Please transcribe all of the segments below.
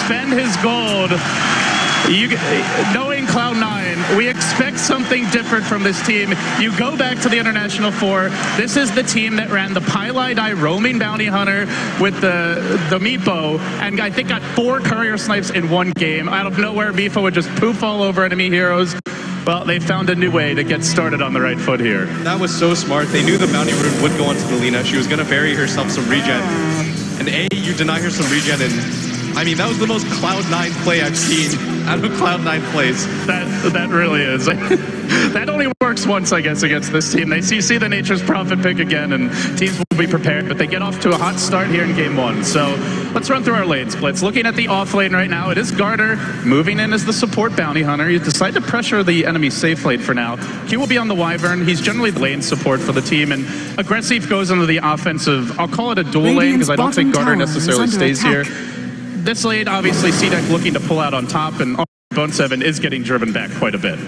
spend his gold. Knowing Cloud9, we expect something different from this team. You go back to the International 4. This is the team that ran the Pylai roaming bounty hunter with the Meepo, and I think got 4 courier snipes in one game. Out of nowhere, Meepo would just poof all over enemy heroes. Well, they found a new way to get started on the right foot here. That was so smart. They knew the bounty rune would go onto the Lina. She was going to bury herself some regen. And you deny her some regen, and I mean, that was the most Cloud9 play I've seen out of Cloud9 plays. That really is. That only works once, I guess, against this team. They see the Nature's Prophet pick again, and teams will be prepared, but they get off to a hot start here in game 1. So let's run through our lane splits. Looking at the off lane right now, it is Garter moving in as the support bounty hunter. You decide to pressure the enemy safe lane for now. Q will be on the Wyvern. He's generally the lane support for the team, and Aggressive goes into the offensive, I'll call it a dual lane, because I don't think Garter necessarily stays here. This lane, obviously, CDEC looking to pull out on top, and Bone7 is getting driven back quite a bit.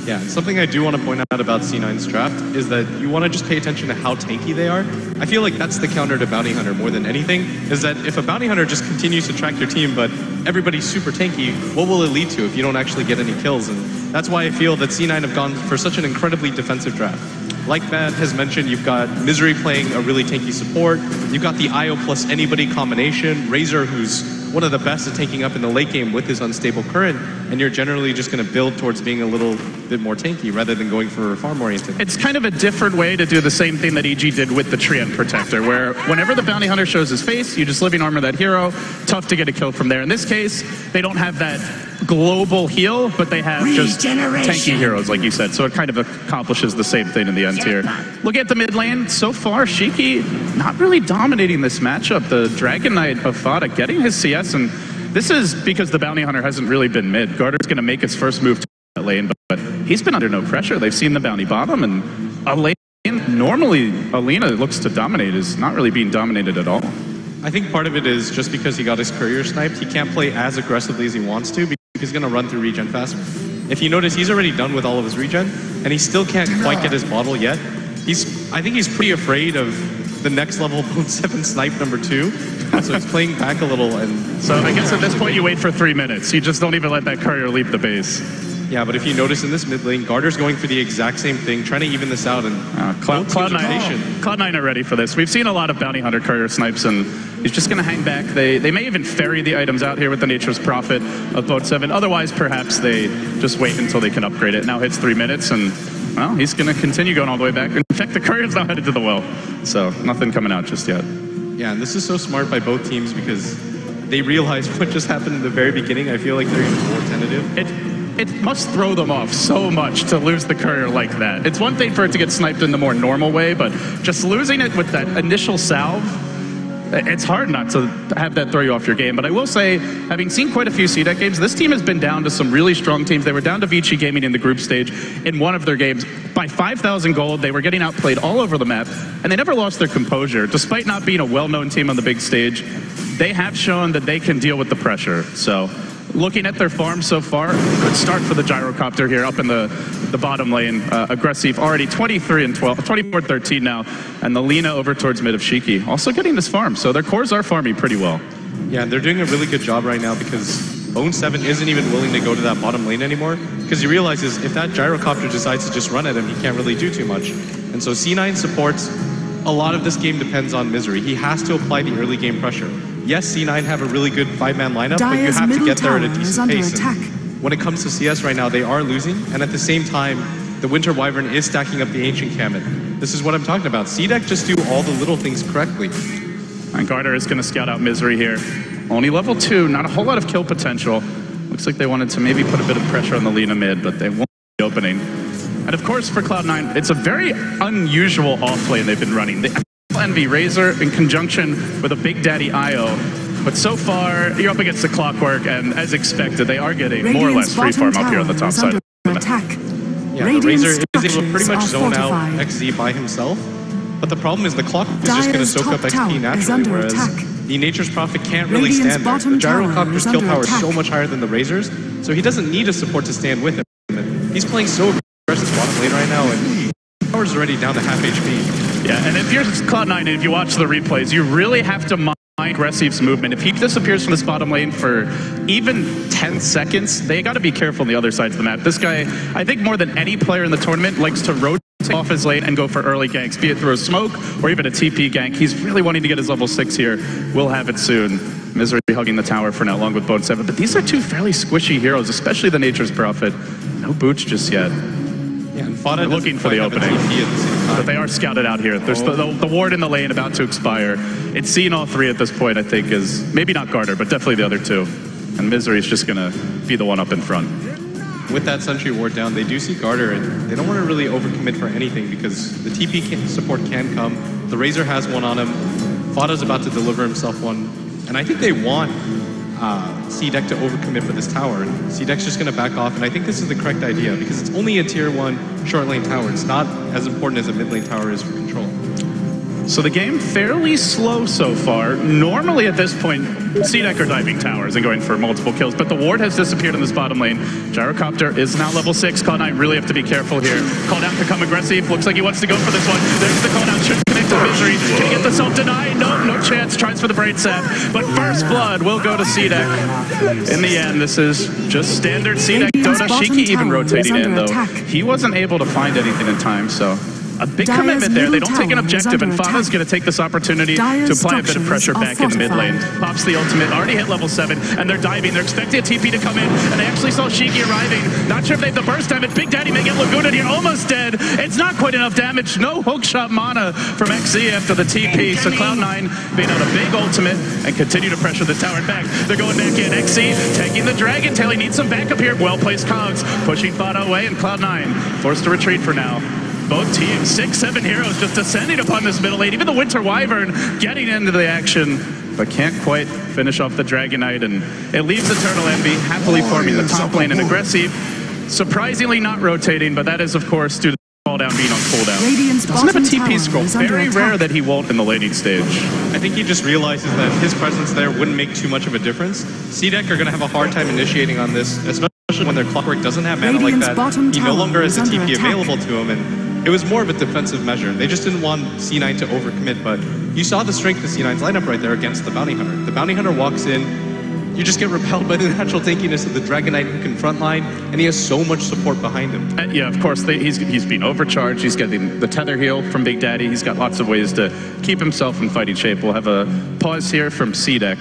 Yeah, something I do want to point out about C9's draft is that you want to just pay attention to how tanky they are. I feel like that's the counter to Bounty Hunter more than anything, is that if a Bounty Hunter just continues to track your team, but everybody's super tanky, what will it lead to if you don't actually get any kills? And that's why I feel that C9 have gone for such an incredibly defensive draft. Like Matt has mentioned, you've got Misery playing a really tanky support. You've got the IO plus anybody combination. Razor, who's one of the best at taking up in the late game with his unstable current, and you're generally just going to build towards being a little bit more tanky rather than going for farm-oriented. It's kind of a different way to do the same thing that EG did with the Treant Protector, where whenever the Bounty Hunter shows his face, you just living armor that hero, tough to get a kill from there. In this case, they don't have that global heal, but they have just tanky heroes, like you said, so it kind of accomplishes the same thing in the end here. Look at the mid lane. So far, Shiki not really dominating this matchup. The Dragon Knight of Fada getting his CS, and this is because the Bounty Hunter hasn't really been mid. Garter's going to make his first move to that lane, but he's been under no pressure. They've seen the Bounty bottom, and a lane normally Alina looks to dominate is not really being dominated at all. I think part of it is just because he got his courier sniped, he can't play as aggressively as he wants to because he's going to run through regen faster. If you notice, he's already done with all of his regen, and he still can't quite get his bottle yet. I think he's pretty afraid of the next level Bone7 snipe #2, so he's playing back a little. And so I guess at this point you wait for 3 minutes. You just don't even let that courier leave the base. Yeah, but if you notice in this mid lane, Garter's going for the exact same thing, trying to even this out, and Cloud9 are ready for this. We've seen a lot of Bounty Hunter courier snipes, and he's just going to hang back. They may even ferry the items out here with the Nature's Prophet of Bone7. Otherwise, perhaps they just wait until they can upgrade it. Now hits 3 minutes, and well, he's going to continue going all the way back. In fact, the courier's now headed to the well, so nothing coming out just yet. Yeah, and this is so smart by both teams because they realize what just happened in the very beginning. I feel like they're even more tentative. It must throw them off so much to lose the courier like that. It's one thing for it to get sniped in the more normal way, but just losing it with that initial salve, it's hard not to have that throw you off your game. But I will say, having seen quite a few CDEC games, this team has been down to some really strong teams. They were down to Vici Gaming in the group stage in one of their games. By 5,000 gold, they were getting outplayed all over the map, and they never lost their composure. Despite not being a well-known team on the big stage, they have shown that they can deal with the pressure. So looking at their farm so far, good start for the Gyrocopter here up in the bottom lane. Aggressive already 23 and 12, 24-13 now, and the Lina over towards mid of Shiki. Also getting this farm, so their cores are farming pretty well. Yeah, they're doing a really good job right now because Bone7 isn't even willing to go to that bottom lane anymore because he realizes if that Gyrocopter decides to just run at him, he can't really do too much. And so C9 supports, a lot of this game depends on Misery. He has to apply the early game pressure. Yes, C9 have a really good 5-man lineup, but you have to get there at a decent pace. When it comes to CS right now, they are losing, and at the same time, the Winter Wyvern is stacking up the Ancient Kamet. This is what I'm talking about. CDEC just do all the little things correctly. And Garter is going to scout out Misery here. Only level 2, not a whole lot of kill potential. Looks like they wanted to maybe put a bit of pressure on the Lina mid, but they won't be opening. And of course, for Cloud9, it's a very unusual off lane they've been running. They Envy Razor in conjunction with a Big Daddy IO. But so far, you're up against the Clockwork, and as expected, they are getting more or less free farm up here on the top side. Yeah, the Razor is able to pretty much zone out XZ by himself. But the problem is the Clockwork is just going to soak up XP naturally, whereas the Nature's Prophet can't really stand there. The Gyrocopter's kill power is so much higher than the Razor's, so he doesn't need a support to stand with him. And he's playing so aggressive bottom lane right now, and power's already down to half HP. Yeah, and if you're Cloud9 and if you watch the replays, you really have to Aggressive's movement. If he disappears from this bottom lane for even 10 seconds, they got to be careful on the other sides of the map. This guy, I think more than any player in the tournament, likes to rotate off his lane and go for early ganks, be it through a smoke or even a TP gank. He's really wanting to get his level 6 here. We'll have it soon. Misery hugging the tower for now, along with Bone 7. But these are two fairly squishy heroes, especially the Nature's Prophet. No boots just yet. Yeah, and Fada looking for the opening. But they are scouted out here. There's the ward in the lane about to expire. It's seen all three at this point, I think, is maybe not Garter, but definitely the other two. And Misery's just going to be the one up in front. With that Sentry ward down, they do see Garter, and they don't want to really overcommit for anything because the TP support can come. The Razor has one on him. Fada's about to deliver himself one. And I think they want CDEC to overcommit for this tower. And CDEC's just going to back off, and I think this is the correct idea because it's only a tier 1 short lane tower. It's not as important as a mid lane tower is for control. So the game fairly slow so far. Normally at this point, CDEC are diving towers and going for multiple kills, but the ward has disappeared in this bottom lane. Gyrocopter is now level 6. Cloud9 really have to be careful here. Called out to come aggressive. Looks like he wants to go for this one. There's the call out. Should connect to Misery. Can he get the self-deny? No chance. Tries for the Brain Sap. But first blood will go to CDEC. In the end, this is just standard CDEC Dota. Shiki even rotating in, though. He wasn't able to find anything in time, so... a big commitment there. They don't take an objective, and Fada's going to take this opportunity to apply a bit of pressure back in the mid lane. Pops the ultimate, already hit level 7, and they're diving. They're expecting a TP to come in, and they actually saw Shiki arriving. Not sure if they have the burst damage. Big Daddy may get Laguna here, almost dead. It's not quite enough damage. No hookshot mana from XZ after the TP, so Cloud9 being out a big ultimate and continue to pressure the tower. In fact, they're going back in. XZ taking the Dragon Tail. He needs some backup here. Well-placed cogs, pushing Fada away, and Cloud9 forced to retreat for now. Both teams, 6-7 heroes just descending upon this middle lane. Even the Winter Wyvern getting into the action, but can't quite finish off the Dragon Knight, and it leaves Eternal Envy happily forming the top lane and aggressive. Surprisingly not rotating, but that is, of course, due to the fall down being on cooldown. Doesn't have a TP scroll. Very rare that he won't in the laning stage. I think he just realizes that his presence there wouldn't make too much of a difference. CDEC are going to have a hard time initiating on this, especially when their Clockwork doesn't have mana like that. He no longer has a TP available to him, and it was more of a defensive measure. They just didn't want C9 to overcommit, but you saw the strength of C9's lineup right there against the Bounty Hunter. The Bounty Hunter walks in, you just get repelled by the natural tankiness of the Dragon Knight who can frontline, and he has so much support behind him. And yeah, of course, he's being overcharged. He's getting the tether heal from Big Daddy. He's got lots of ways to keep himself in fighting shape. We'll have a pause here from CDEC.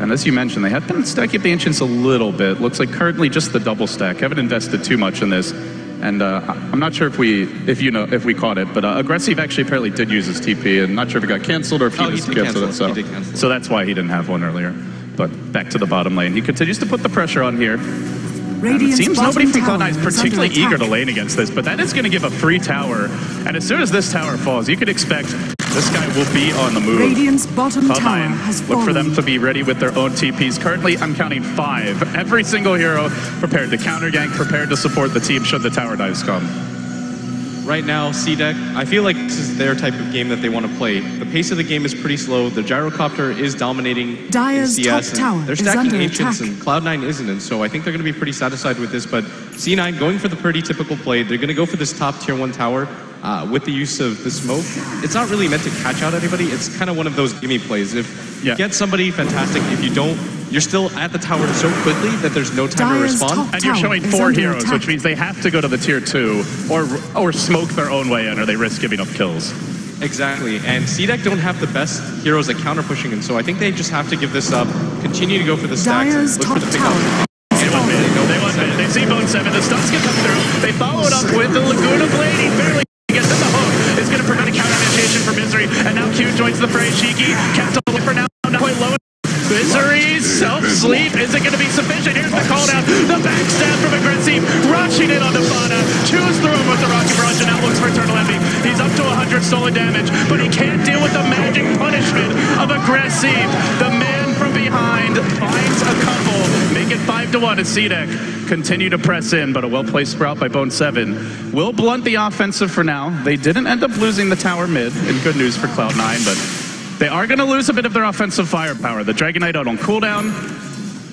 And as you mentioned, they have been stacking the Ancients a little bit. Looks like currently just the double stack. Haven't invested too much in this. And I'm not sure if we caught it, but Aggressive actually apparently did use his TP, and not sure if it got canceled or if he just canceled it. So that's why he didn't have one earlier. But back to the bottom lane. He continues to put the pressure on here. It seems nobody from Cloud9 is particularly eager to lane against this, but that is going to give a free tower. And as soon as this tower falls, you could expect this guy will be on the move. Cloud9, look for them to be ready with their own TPs. Currently, I'm counting 5. Every single hero prepared to counter gank, prepared to support the team should the tower dives come. Right now, CDEC, I feel like this is their type of game that they want to play. The pace of the game is pretty slow. The Gyrocopter is dominating in CS, and they're stacking Ancients, and Cloud9 isn't, and so I think they're going to be pretty satisfied with this, but C9 going for the pretty typical play. They're going to go for this top tier 1 tower with the use of the smoke. It's not really meant to catch out anybody. It's kind of one of those gimme plays. If you get somebody, fantastic. If you don't, you're still at the tower so quickly that there's no time to respond. And you're showing 4 heroes, which means they have to go to the tier 2 or smoke their own way in, or they risk giving up kills. Exactly, and CDEC don't have the best heroes at counter pushing, and so I think they just have to give this up, continue to go for the stacks, look for the pickup. They want mid. They see Bone 7. The stunts can come through. They follow it up with the Laguna Blade. He barely gets in the hook. It's going to prevent a counter initiation for Misery, and now Q joins the fray. Shiki kept away for now, not quite low. Misery's self-sleep isn't going to be sufficient. Here's the call down. The backstab from Aggressive, rushing in on Fada. Chews through him with the Rocky Barrage, and now looks for Eternal Envy. He's up to 100 stolen damage, but he can't deal with the magic punishment of Aggressive. The man from behind finds a couple. Make it 5-1 as CDEC continue to press in, but a well-placed sprout by Bone 7 will blunt the offensive for now. They didn't end up losing the tower mid, and good news for Cloud9, but they are going to lose a bit of their offensive firepower. The Dragon Knight out on cooldown,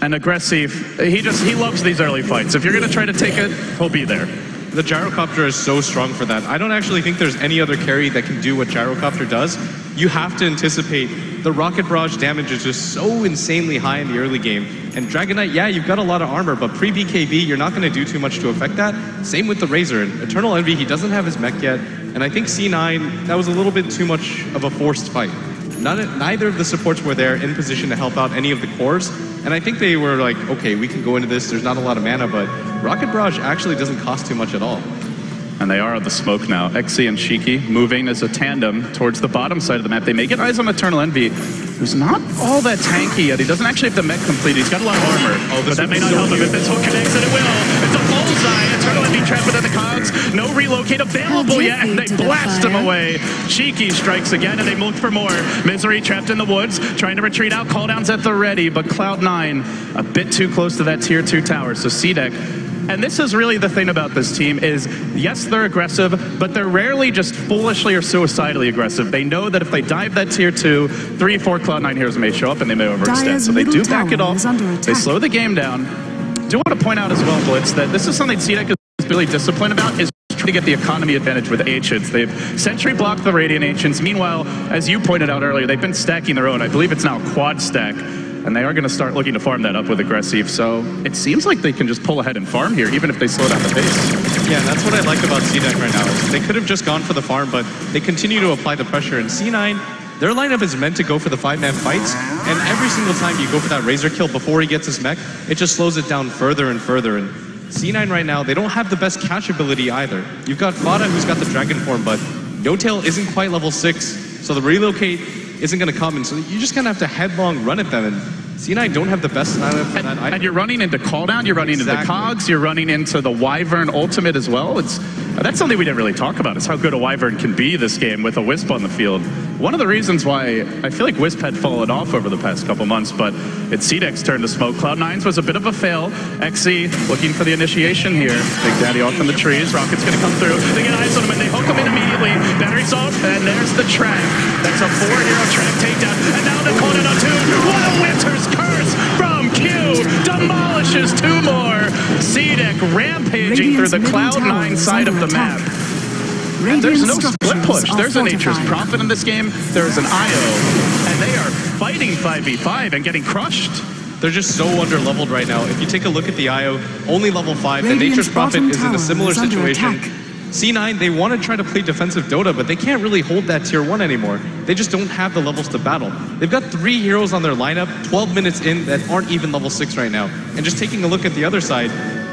and Aggressive, he loves these early fights. If you're going to try to take it, he'll be there. the Gyrocopter is so strong for that. I don't actually think there's any other carry that can do what Gyrocopter does. You have to anticipate the Rocket Barrage damage is just so insanely high in the early game. And Dragon Knight, yeah, you've got a lot of armor, but pre-BKB, you're not going to do too much to affect that. Same with the Razor. And Eternal Envy, he doesn't have his mech yet. And I think C9, that was a little bit too much of a forced fight. Neither of the supports were there in position to help out any of the cores. And I think they were like, okay, we can go into this. There's not a lot of mana, but Rocket Barrage actually doesn't cost too much at all. And they are on the smoke now. XC and Shiki moving as a tandem towards the bottom side of the map. They may get eyes on Eternal Envy, who's not all that tanky yet. He doesn't actually have the mech complete. He's got a lot of armor. Oh, but that may not help him if this hook connects, and it will. It's a bullseye. Eternal Envy trapped within the cogs. No relocate available yet, and they blast him away. Shiki strikes again, and they look for more. Misery trapped in the woods, trying to retreat out. Cooldowns at the ready, but Cloud9 a bit too close to that tier 2 tower. So CDEC. And this is really the thing about this team is, yes, they're aggressive, but they're rarely just foolishly or suicidally aggressive. They know that if they dive that tier 2, 3, 4 Cloud9 heroes may show up and they may overextend. So they do back it off. They slow the game down. I do want to point out as well, Blitz, that this is something CDEC is really disciplined about, is trying to get the economy advantage with Ancients. They've sentry blocked the Radiant Ancients. Meanwhile, as you pointed out earlier, they've been stacking their own. I believe it's now a quad stack. And they are going to start looking to farm that up with Aggressive. So it seems like they can just pull ahead and farm here, even if they slow down the pace. Yeah, that's what I like about CDEC right now. Is they could have just gone for the farm, but they continue to apply the pressure. And C9, their lineup is meant to go for the 5-man fights. And every single time you go for that Razor kill before he gets his mech, it just slows it down further and further. And C9 right now, they don't have the best catch ability either. You've got Fada, who's got the Dragon form, but No-Tail isn't quite level 6. So the relocate isn't going to come, and so you just kind of have to headlong run at them, and C9 don't have the best lineup for that item. And you're running into Cooldown, you're running into the Cogs, you're running into the Wyvern ultimate as well. That's something we didn't really talk about, is how good a Wyvern can be this game with a Wisp on the field. One of the reasons why I feel like Wisp had fallen off over the past couple months, but it's CDEC's turn to smoke. Cloud9's was a bit of a fail. XC looking for the initiation here. Big Daddy off in the trees. Rocket's going to come through. They get eyes on him and they hook him in immediately. Battery's off, and there's the track. That's a 4-hero track takedown. And now they're calling it on 2. What a Winter's Curse from Q. Demolishes 2 more. CDEC rampaging through the Cloud9 side of the map. And there's no split push. There's a Nature's Prophet in this game. There's an IO. And they are fighting 5v5 and getting crushed. They're just so under-leveled right now. If you take a look at the IO, only level 5, and Nature's Prophet is in a similar situation. C9, they want to try to play defensive Dota, but they can't really hold that tier 1 anymore. They just don't have the levels to battle. They've got 3 heroes on their lineup, 12 minutes in, that aren't even level 6 right now. And just taking a look at the other side,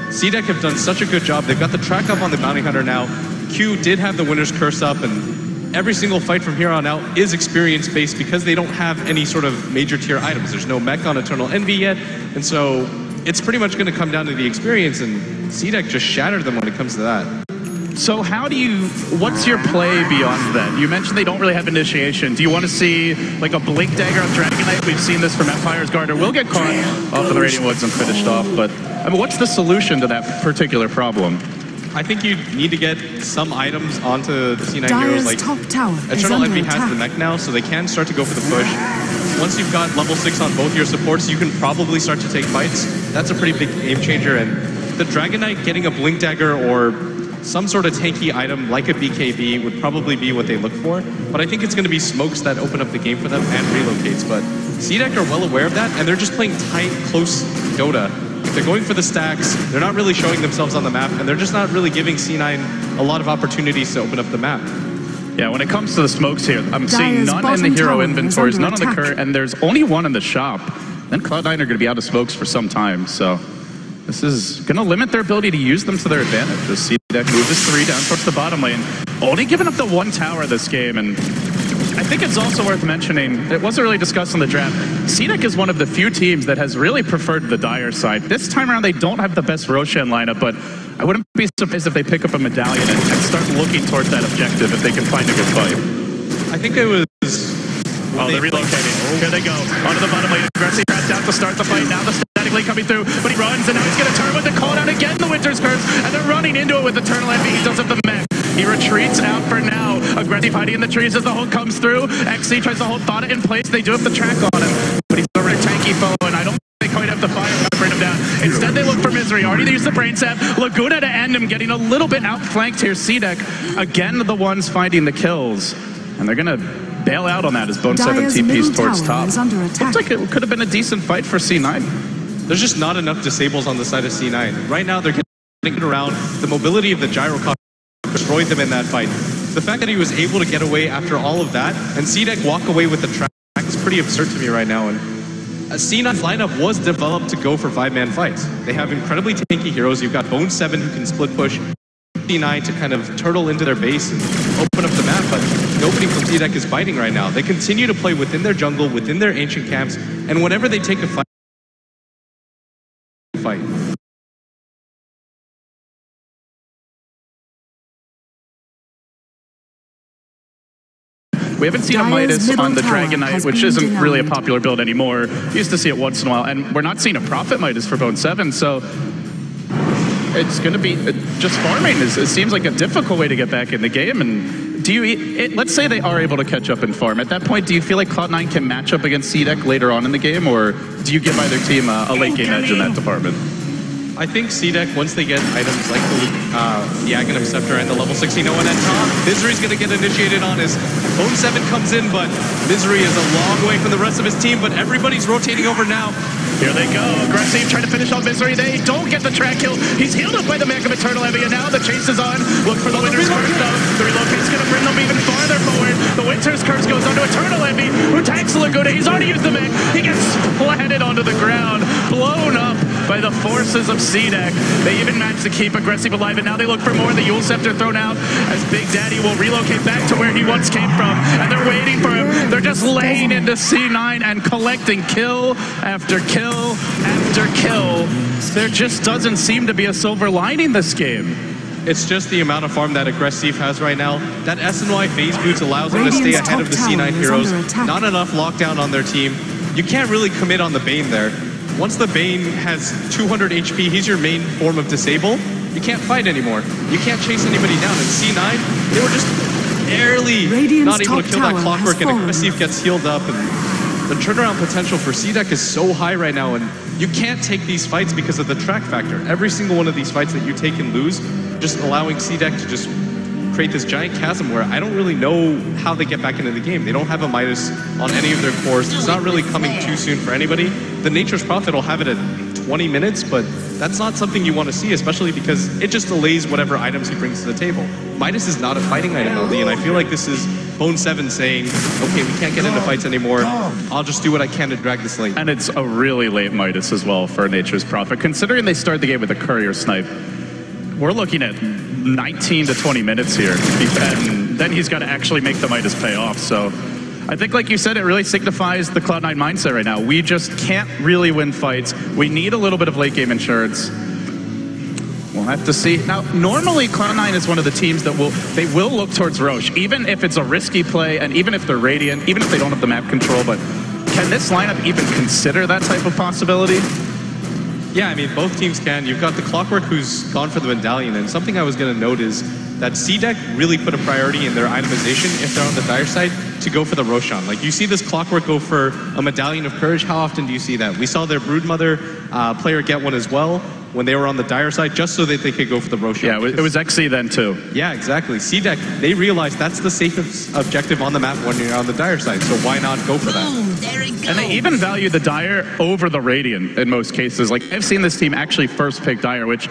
CDEC have done such a good job. They've got the track up on the Bounty Hunter now. Q did have the Winner's Curse up, and every single fight from here on out is experience-based because they don't have any sort of major tier items. There's no mech on Eternal Envy yet, and so it's pretty much going to come down to the experience, and CDEC just shattered them when it comes to that. So what's your play beyond that? You mentioned they don't really have initiation. Do you want to see like a Blink Dagger on Dragon Knight? We've seen this from Empire's Guard, or will get caught off in the Radiant Woods and finished off, but I mean, what's the solution to that particular problem? I think you need to get some items onto the C9 heroes, like Eternal Envy has the mech now, so they can start to go for the push. Once you've got level 6 on both your supports, you can probably start to take fights. That's a pretty big game changer, and the Dragon Knight getting a Blink Dagger or some sort of tanky item like a BKB would probably be what they look for, but I think it's going to be smokes that open up the game for them and relocates. But CDEC are well aware of that, and they're just playing tight, close Dota. They're going for the stacks, they're not really showing themselves on the map, and they're just not really giving C9 a lot of opportunities to open up the map. Yeah, when it comes to the smokes here, I'm seeing none in the hero inventories, none on the current, and there's only one in the shop. Then Cloud9 are going to be out of smokes for some time, so this is going to limit their ability to use them to their advantage. The CDEC moves his 3 down towards the bottom lane, only giving up the 1 tower this game, and I think it's also worth mentioning, it wasn't really discussed in the draft, CDEC is one of the few teams that has really preferred the Dire side. This time around, they don't have the best Roshan lineup, but I wouldn't be surprised if they pick up a medallion and start looking towards that objective if they can find a good fight. I think it was... Oh, they're relocating. Here they go. Onto the bottom lane. Aggressive trapped out to start the fight. Now the static lane coming through, but he runs, and now he's going to turn with the call down again, the Winter's Curse, and they're running into it with Eternal Envy. He does have the mech. He retreats out for now. Aggressive hiding in the trees as the hook comes through. XC tries to hold Fada in place. They do have the track on him, but he's over a tanky foe, and I don't think they quite have have the fire to bring him down. Instead, they look for Misery. Already used the Brain Sap. Laguna to end him, getting a little bit outflanked here. CDEC, again, the ones finding the kills. And they're going to bail out on that as Bone 7 TPs towards top. Looks like it could have been a decent fight for C9. There's just not enough disables on the side of C9. Right now, they're getting around. The mobility of the gyro destroyed them in that fight. The fact that he was able to get away after all of that and CDEC walk away with the track is pretty absurd to me right now. And C9's lineup was developed to go for 5-man fights. They have incredibly tanky heroes. You've got Bone 7 who can split push, C9 to kind of turtle into their base and open up the map, but nobody from CDEC is biting right now. They continue to play within their jungle, within their ancient camps, and whenever they take a fight. We haven't seen a Midas on the Dragon Knight, which isn't really a popular build anymore. You used to see it once in a while, and we're not seeing a Prophet Midas for Bone 7, so it's going to be just farming. It seems like a difficult way to get back in the game. And do you? Let's say they are able to catch up and farm. At that point, do you feel like Cloud9 can match up against CDEC later on in the game, or do you give either team a late game edge in that department? I think CDEC, once they get items like the Aghanim Scepter and the level 16 and at top, Misery's going to get initiated on as Bone 7 comes in, but Misery is a long way from the rest of his team, but everybody's rotating over now. Here they go. Aggressive, trying to finish on Misery. They don't get the track kill. He's healed up by the Mag of Eternal Envy, and now the chase is on. Look for the Winter's Curse, though. The relocate's going to bring them even farther forward. The Winter's Curse goes onto Eternal Envy, who tags Laguna. He's already used the Mag. He gets splatted onto the ground, blown up by the forces of CDEC. They even managed to keep Aggressive alive, and now they look for more. The Yule Scepter thrown out as Big Daddy will relocate back to where he once came from, and they're waiting for him. They're just laying into C9 and collecting kill after kill after kill. There just doesn't seem to be a silver lining this game. It's just the amount of farm that Aggressive has right now. That SNY phase boots allows them to stay ahead of the C9 heroes. Not enough lockdown on their team. You can't really commit on the Bane there. Once the Bane has 200 HP, he's your main form of disable. You can't fight anymore. You can't chase anybody down. In C9, they were just barely not able to kill that Clockwork, and Aggressive gets healed up. And the turnaround potential for CDEC is so high right now, and you can't take these fights because of the track factor. Every single one of these fights that you take and lose, just allowing CDEC to just create this giant chasm where I don't really know how they get back into the game. They don't have a Midas on any of their cores. It's not really coming too soon for anybody. The Nature's Prophet will have it at 20 minutes, but that's not something you want to see, especially because it just delays whatever items he brings to the table. Midas is not a fighting item, LD, and I feel like this is Bone 7 saying, okay, we can't get into fights anymore. I'll just do what I can to drag this late. And it's a really late Midas as well for Nature's Prophet. Considering they start the game with a Courier Snipe, we're looking at 19 to 20 minutes here. And then he's got to actually make the Midas pay off. So I think, like you said, it really signifies the Cloud9 mindset right now. We just can't really win fights. We need a little bit of late game insurance. We'll have to see. Now, normally Cloud9 is one of the teams that will look towards Roche, even if it's a risky play and even if they're Radiant, even if they don't have the map control. But can this lineup even consider that type of possibility? Yeah, I mean, both teams can. You've got the Clockwork who's gone for the Medallion, and something I was going to note is that CDEC really put a priority in their itemization, if they're on the dire side, to go for the Roshan. Like, you see this Clockwork go for a Medallion of Courage. How often do you see that? We saw their Broodmother player get one as well when they were on the dire side, just so that they could go for the Roshan. Yeah, it was XC then too. Yeah, exactly. CDEC, they realized that's the safest objective on the map when you're on the dire side, so why not go for that? And they even value the Dire over the Radiant in most cases. Like, I've seen this team actually first pick Dire, which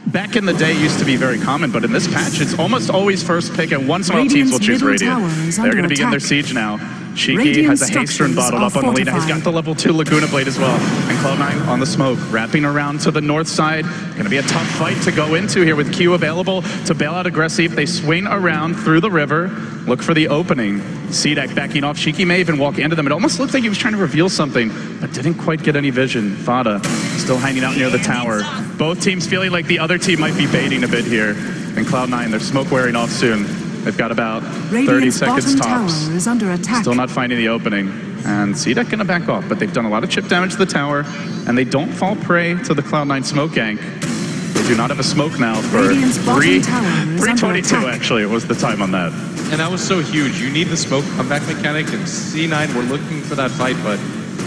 back in the day used to be very common, but in this patch, it's almost always first pick, and once in a while teams will choose Radiant. They're going to begin their siege now. Shiki has a haste rune bottled up on the lead. He's got the level 2 Laguna Blade as well. And Cloud9 on the smoke, wrapping around to the north side. Going to be a tough fight to go into here with Q available to bail out Aggressive. They swing around through the river, look for the opening. CDEC backing off. Shiki may even walk into them. It almost looked like he was trying to reveal something, but didn't quite get any vision. Fada still hanging out near the tower. Both teams feeling like the other team might be baiting a bit here. And Cloud9, their smoke wearing off soon. They've got about 30 seconds tops. Is under attack. Still not finding the opening. And CDEC gonna back off, but they've done a lot of chip damage to the tower, and they don't fall prey to the Cloud9 smoke gank. They do not have a smoke now for 3:22 actually was the time on that. And that was so huge. You need the smoke comeback mechanic, and C9 were looking for that fight, but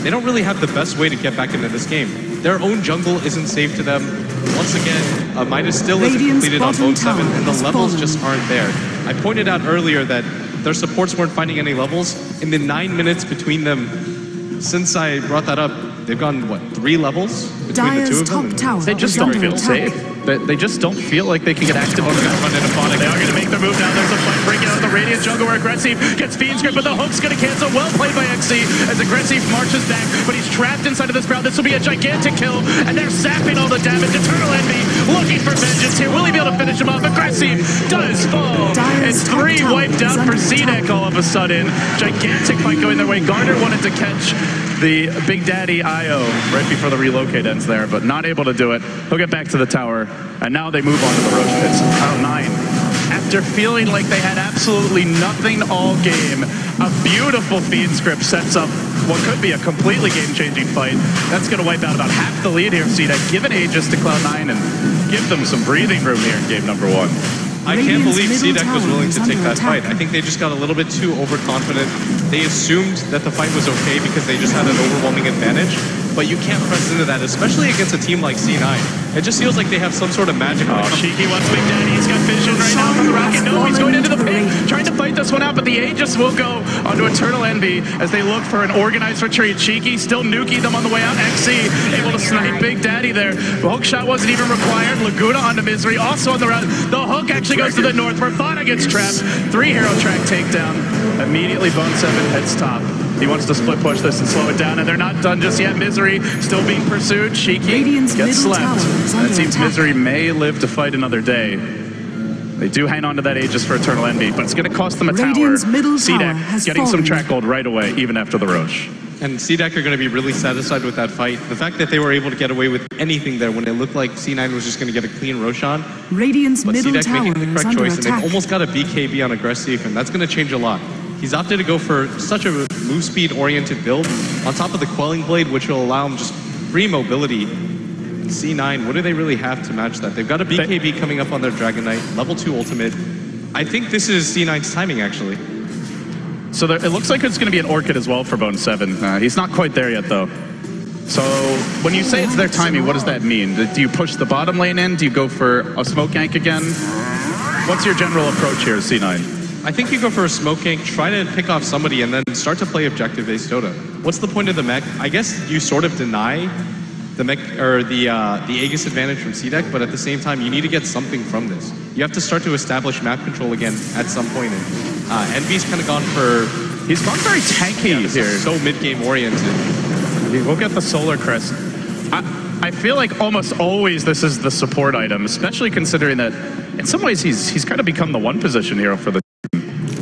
they don't really have the best way to get back into this game. their own jungle isn't safe to them. Once again, Midas still isn't completed on Bone 7, and the levels just aren't there. I pointed out earlier that their supports weren't finding any levels. In the 9 minutes between them, since I brought that up, they've gone, what, 3 levels between the two of them? They just don't feel safe. They just don't feel like they can get active on the run into Phonic. They are going to make their move now. There's a fight breaking out of the Radiant jungle where Aggressive gets Fiend Script, but the hook's going to cancel. Well played by XC as Aggressive marches back, but he's trapped inside of this crowd. This will be a gigantic kill, and they're sapping all the damage. Eternal Envy looking for vengeance here. Will he be able to finish him off? Aggressive does fall. It's 3 wiped out for CDEC all of a sudden. Gigantic fight going their way. Garner wanted to catch the Big Daddy IO right before the relocate ends there, but not able to do it. He'll get back to the tower, and now they move on to the Roach Pits. Cloud 9, after feeling like they had absolutely nothing all game, a beautiful Fiend Script sets up what could be a completely game-changing fight. That's going to wipe out about half the lead here of CDEC, give an Aegis to Cloud 9 and give them some breathing room here in game number 1. I can't believe CDEC was willing to take that fight. I think they just got a little bit too overconfident. They assumed that the fight was okay because they just had an overwhelming advantage, but you can't press into that, especially against a team like C9. It just feels like they have some sort of magic. Oh, Shiki wants Big Daddy. He's got vision right now from the rocket. No, he's going into the pit, trying to fight this one out, but the Aegis will go onto Eternal Envy as they look for an organized retreat. Shiki still nuking them on the way out. XC able to snipe Big Daddy there. The hook shot wasn't even required. Laguna onto Misery, also on the route. The hook actually goes to the north where Fana gets trapped. 3 hero track takedown. Immediately Bone 7 heads top. He wants to split push this and slow it down, and they're not done just yet. Misery still being pursued. Shiki gets slept. That seems Misery may live to fight another day. They do hang on to that Aegis for Eternal Envy, but it's going to cost them a tower. CDEC getting some track gold right away, even after the Roche. And CDEC are going to be really satisfied with that fight. The fact that they were able to get away with anything there when it looked like C9 was just going to get a clean Roshan. Radiant's middle CDEC tower making the correct choice, attack. and they've almost got a BKB on Aggressive, and that's going to change a lot. He's opted to go for such a move speed oriented build on top of the Quelling Blade, which will allow him just free mobility. And C9, what do they really have to match that? They've got a BKB coming up on their Dragon Knight, level 2 ultimate. I think this is C9's timing, actually. So there, it looks like it's going to be an Orchid as well for Bone 7. He's not quite there yet, though. So when you say it's their timing, what does that mean? Do you push the bottom lane in? Do you go for a smoke gank again? What's your general approach here, C9? I think you go for a smoke gank, try to pick off somebody, and then start to play objective-based Dota. What's the point of the mech? I guess you sort of deny the mech or the Aegis advantage from CDEC, but at the same time, you need to get something from this. You have to start to establish map control again at some point. And Envy's kind of gone for... He's gone very tanky here. So mid-game oriented. We'll get the Solar Crest. I feel like almost always this is the support item, especially considering that in some ways he's kind of become the one position hero for the team.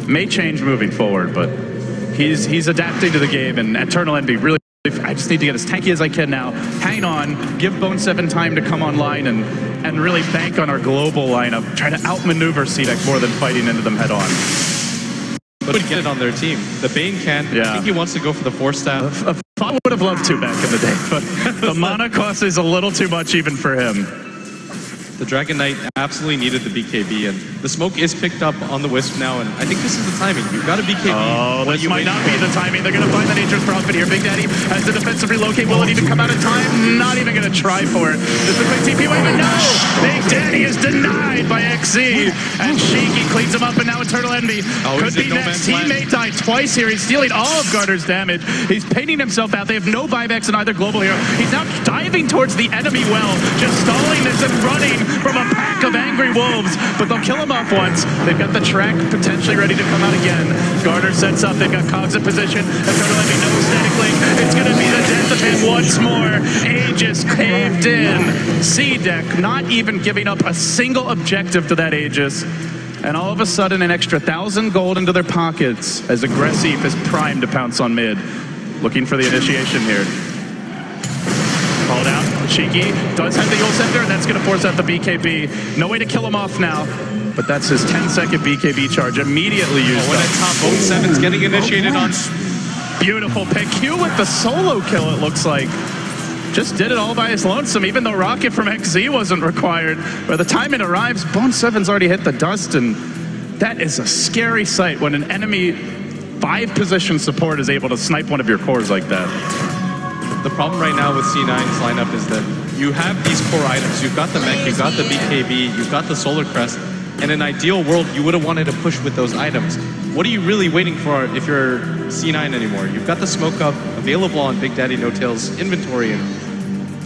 May change moving forward, but he's adapting to the game, and Eternal Envy really, I just need to get as tanky as I can now. Hang on, give Bone 7 time to come online and really bank on our global lineup, try to outmaneuver CDEC more than fighting into them head on. But get it on their team. The Bane can. Yeah. I think he wants to go for the Force Staff. I would have loved to back in the day, but the mana cost is a little too much even for him. The Dragon Knight absolutely needed the BKB, and the smoke is picked up on the Wisp now, and I think this is the timing. You've got a BKB. Oh, this might not be the timing. They're going to find the Nature's Prophet here. Big Daddy has the defensive relocate. Will it even come out in time? Not even going to try for it. This is a quick TP wave, and no! Big Daddy is denied by XC, and Shiki cleans him up, and now Eternal Envy could be next. Teammate died twice here. He's stealing all of Garter's damage. He's painting himself out. They have no buybacks in either global hero. He's now diving towards the enemy well, just stalling this and running from a pack of angry wolves, but they'll kill him off once. They've got the track potentially ready to come out again. Garter sets up, they've got Cogs in position. Eternal Envy, no static link. It's going to be the death of him once more. Aegis caved in. CDEC not even giving up a single objective to that Aegis. And all of a sudden, an extra 1,000 gold into their pockets as Aggressive is primed to pounce on mid. Looking for the initiation here. Called out. Shiki does have the Yule Scepter, and that's going to force out the BKB. No way to kill him off now, but that's his 10-second BKB charge immediately used up. And at top, Bone 7's getting initiated on. Beautiful pick. Q with the solo kill, it looks like. Just did it all by his lonesome, even though Rocket from XZ wasn't required. By the time it arrives, Bone 7's already hit the dust, and that is a scary sight when an enemy 5-position support is able to snipe one of your cores like that. The problem right now with C9's lineup is that you have these core items. You've got the mech, you've got the BKB, you've got the Solar Crest. In an ideal world, you would have wanted to push with those items. What are you really waiting for if you're C9 anymore? You've got the Smoke Up available on Big Daddy No Tail's inventory, and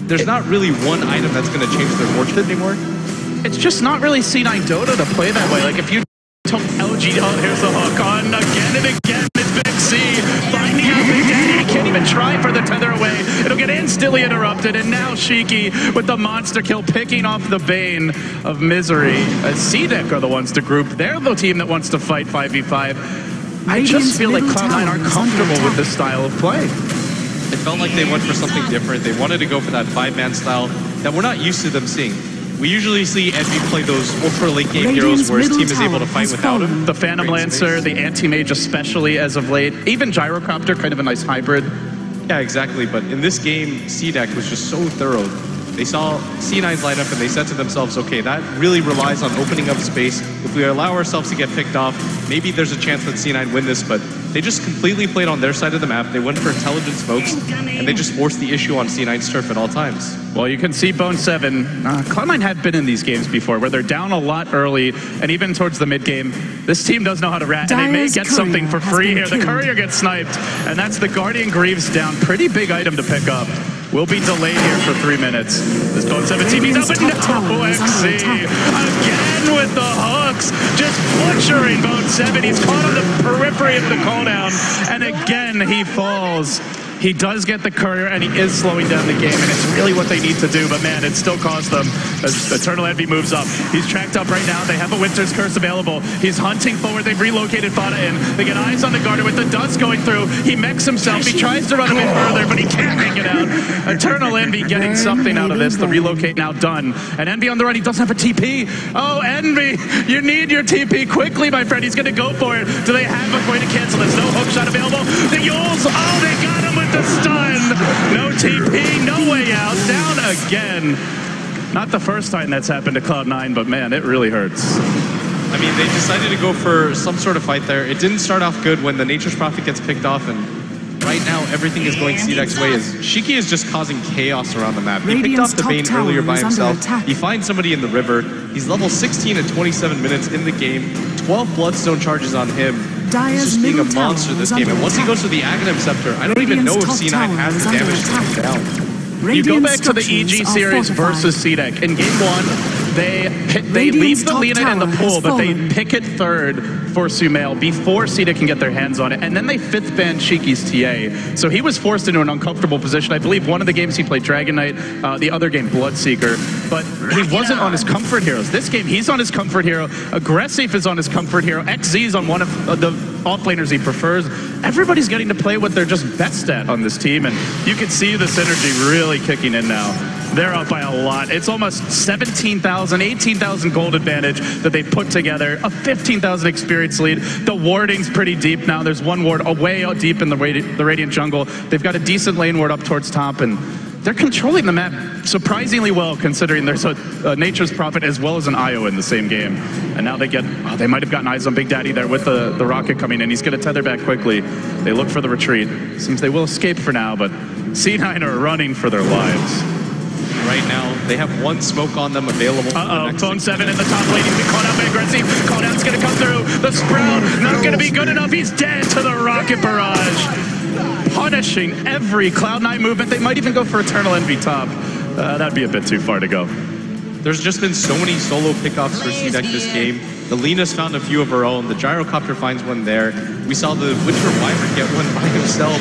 there's not really one item that's going to change their fortune anymore. It's just not really C9 Dota to play that way. Like if you told LG, oh, here's the hook on again and again. It's Big C finding out Big Daddy. He can't even try for the tether away. It'll get instantly interrupted. And now Shiki with the monster kill picking off the Bane of Misery. As CDEC are the ones to group. They're the team that wants to fight 5v5. I just feel like Cloud9 aren't comfortable with this style of play. It felt like they went for something different. They wanted to go for that 5-man style that we're not used to them seeing. We usually see Envy play those ultra late game heroes where his team is able to fight without him. The Phantom Lancer, the Anti-Mage especially as of late. Even Gyrocopter, kind of a nice hybrid. Yeah, exactly. But in this game, CDEC was just so thorough. They saw C9's lineup and they said to themselves, okay, that really relies on opening up space. If we allow ourselves to get picked off, maybe there's a chance that C9 win this, but they just completely played on their side of the map. They went for intelligent smokes, and they just forced the issue on C9's turf at all times. Well, you can see Bone7. Cloud9 have been in these games before, where they're down a lot early, and even towards the mid-game, this team does know how to rat, and they may get something for free here. The Courier gets sniped, and that's the Guardian Greaves down. Pretty big item to pick up. Will be delayed here for 3 minutes. This Bone7 team, he's up, but no, XC again with the hooks, just butchering Bone7. He's caught on the periphery of the cooldown, and again he falls. He does get the Courier, and he is slowing down the game, and it's really what they need to do, but man, it still cost them. As Eternal Envy moves up. He's tracked up right now. They have a Winter's Curse available. He's hunting forward. They've relocated Fada in. They get eyes on the Garter with the dust going through. He mechs himself. He tries to run a bit further, but he can't make it out. Eternal Envy getting something out of this. The relocate now done. And Envy on the run. He doesn't have a TP. Oh, Envy, you need your TP quickly, my friend. He's going to go for it. Do they have a way to cancel this? No hook shot available. The Yules. Oh, they got him with the stun. No TP, no way out. Down again. Not the first time that's happened to Cloud9, but man, it really hurts. I mean, they decided to go for some sort of fight there. It didn't start off good when the Nature's Prophet gets picked off, and right now everything is going CDEC's way. As Shiki is just causing chaos around the map. He picked off the Bane earlier by himself. He finds somebody in the river. He's level 16 at 27 minutes in the game. 12 Bloodstone charges on him. He's just being a monster this game. And once he goes for the Aghanim Scepter, I don't even know if C9 has the damage to take down. You go back to the EG series versus CDEC. In game 1, they leave the Lina in the pool, but they pick it third for Sumail before CDEC can get their hands on it. And then they 5th ban Shiki's TA. So he was forced into an uncomfortable position. I believe one of the games he played Dragon Knight, the other game Bloodseeker. But he wasn't on his comfort heroes. This game, he's on his comfort hero. Aggressive is on his comfort hero. XZ's on one of the offlaners he prefers. Everybody's getting to play what they're just best at on this team. And you can see the synergy really kicking in now. They're up by a lot. It's almost 17,000, 18,000 gold advantage that they put together. A 15,000 experience lead. The warding's pretty deep now. There's one ward away out deep in the Radiant jungle. They've got a decent lane ward up towards top, and they're controlling the map surprisingly well, considering there's a Nature's Prophet as well as an IO in the same game. And now they get, they might have gotten eyes on Big Daddy there with the rocket coming in. He's going to tether back quickly. They look for the retreat. Seems they will escape for now, but C9 are running for their lives. Right now, they have one smoke on them available. Bone7 in the top lane. He's been caught out by Aggressive. Cooldown's going to come through. The Sprout, not going to be good enough. He's dead to the rocket barrage. Punishing every Cloud9 movement. They might even go for Eternal Envy top. That'd be a bit too far to go. There's just been so many solo pickoffs for CDEC this game. The Lina's found a few of her own. The Gyrocopter finds one there. We saw the Winter Wyvern get one by himself.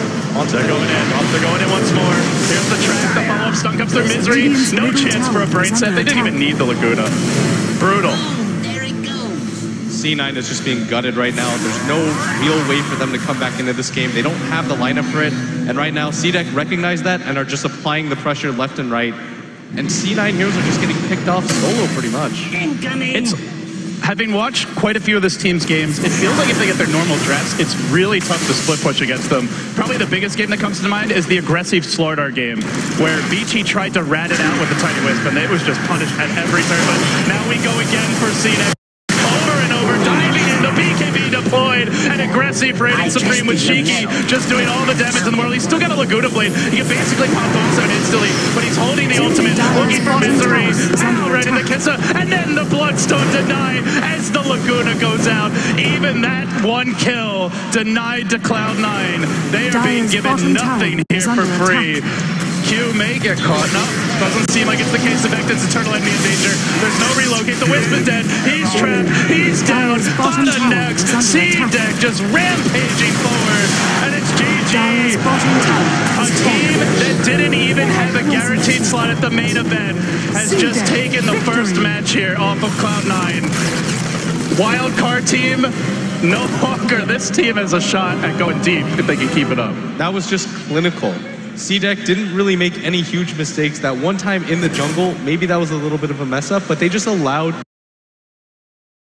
They're going in. They're going in once more. Here's the track. The follow-up stun comes through Misery. No chance for a brain set. They didn't even need the Laguna. Brutal. C9 is just being gutted right now. There's no real way for them to come back into this game. They don't have the lineup for it. And right now, CDEC recognize that and are just applying the pressure left and right. And C9 heroes are just getting picked off solo pretty much. Having watched quite a few of this team's games, it feels like if they get their normal dress, it's really tough to split push against them. Probably the biggest game that comes to mind is the aggressive Slardar game, where Beachy tried to rat it out with the Tiny Wisp, and it was just punished at every turn. But now we go again for CDEC. Over and over, diving in, the BKB deployed. Blade, and aggressive Raiden Supreme with Shiki just doing all the damage in the world. He's still got a Laguna Blade. He can basically pop Bombstone instantly, but he's holding the ultimate, looking for Misery. Pow, right in the Kissa, and then the Bloodstone denied as the Laguna goes out. Even that one kill denied to Cloud9. They are being given nothing here for free. Q may get caught. No, doesn't seem like it's the case. Vector's eternal enemy in danger. There's no relocate. The Wisp is dead. He's trapped. He's down. Bottom next. CDEC just rampaging forward. And it's GG. A team that didn't even have a guaranteed slot at the main event has just taken the first match here off of Cloud9. Wildcard team, no longer. This team has a shot at going deep if they can keep it up. That was just clinical. CDEC didn't really make any huge mistakes. That one time in the jungle, maybe that was a little bit of a mess up, but they just allowed